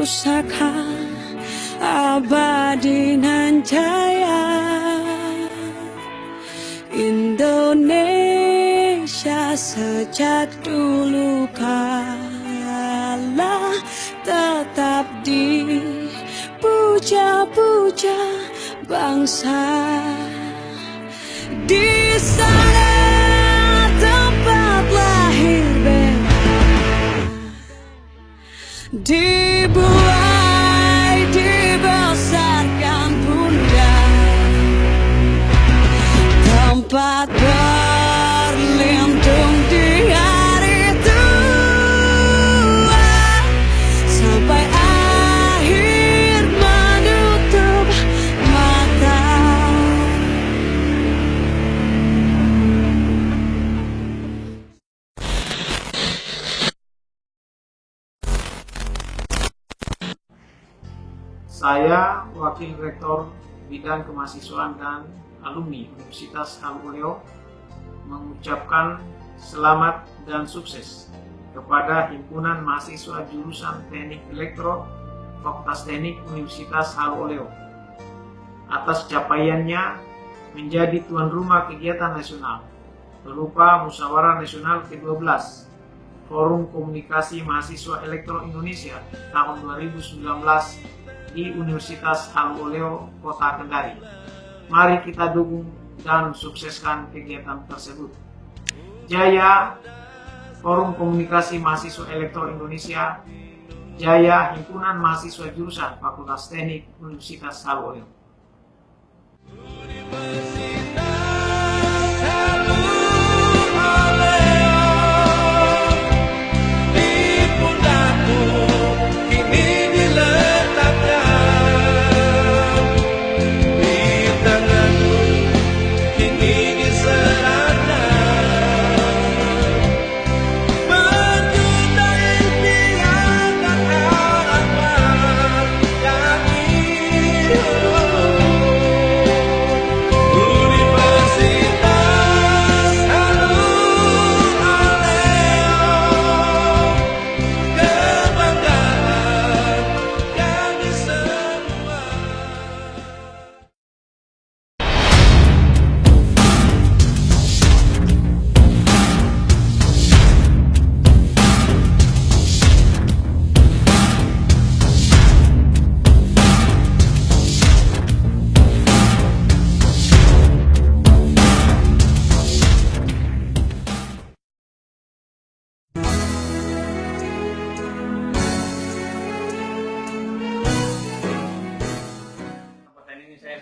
pusaka abadi nan jaya. Indonesia sejak dulu kala tetap dipuja-puja bangsa. Di sana tempat lahir beta, dibuai dibesarkan bunda, tempat berlindung di hari tua, sampai akhir menutup mata. Saya, Wakil Rektor Bidang Kemahasiswaan dan Alumni Universitas Halu Oleo, mengucapkan selamat dan sukses kepada Himpunan Mahasiswa Jurusan Teknik Elektro Fakultas Teknik Universitas Halu Oleo atas capaiannya menjadi tuan rumah kegiatan nasional berupa Musyawarah Nasional ke-12 Forum Komunikasi Mahasiswa Elektro Indonesia tahun 2019 di Universitas Halu Oleo, Kota Kendari. Mari kita dukung dan sukseskan kegiatan tersebut. Jaya Forum Komunikasi Mahasiswa Elektro Indonesia, jaya Himpunan Mahasiswa Jurusan Fakultas Teknik Universitas Halu Oleo.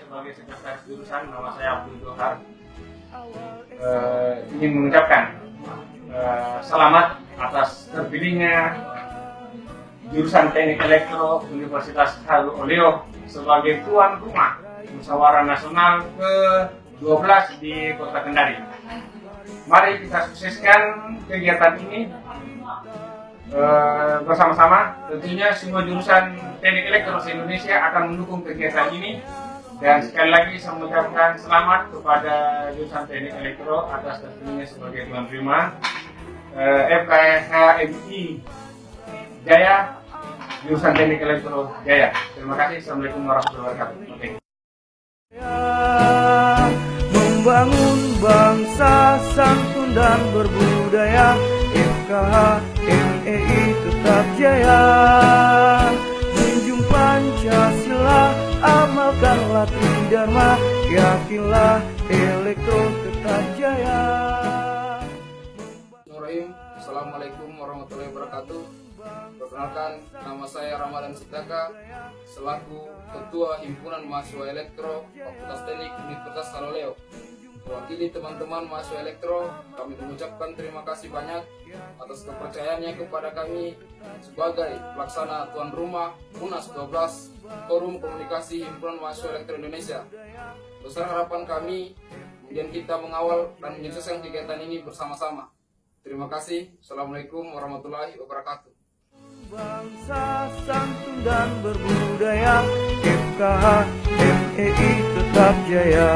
Sebagai sekretaris jurusan, nama saya Abdul Johar, ingin mengucapkan selamat atas terpilihnya jurusan Teknik Elektro Universitas Halu Oleo sebagai tuan rumah Musyawarah Nasional ke-12 di Kota Kendari. Mari kita sukseskan kegiatan ini bersama-sama. Tentunya semua jurusan Teknik Elektro se-Indonesia akan mendukung kegiatan ini. Dan sekali lagi saya mengucapkan selamat kepada jurusan Teknik Elektro atas terpilihnya sebagai tuan rumah FKHMI Jaya, jurusan Teknik Elektro Jaya. Terima kasih. Assalamualaikum warahmatullahi wabarakatuh. Membangun bangsa santun dan berbudaya, FKHMI tetap jaya. Junjung Pancasila, amalkanlah Tridharma, yakinlah elektro tetap jaya. Assalamualaikum warahmatullahi wabarakatuh. Perkenalkan, nama saya Ramadan Sitaka selaku Ketua Himpunan Mahasiswa Elektro Fakultas Teknik Universitas Halu Oleo. Mewakili teman-teman mahasiswa elektro, kami mengucapkan terima kasih banyak atas kepercayaannya kepada kami sebagai pelaksana tuan rumah MUNAS 12 Forum Komunikasi Himpunan Mahasiswa Elektro Indonesia. Besar harapan kami kemudian kita mengawal dan menyukseskan kegiatan ini bersama-sama. Terima kasih. Assalamualaikum warahmatullahi wabarakatuh. Bangsa santun dan berbudaya, FKHMI tetap jaya.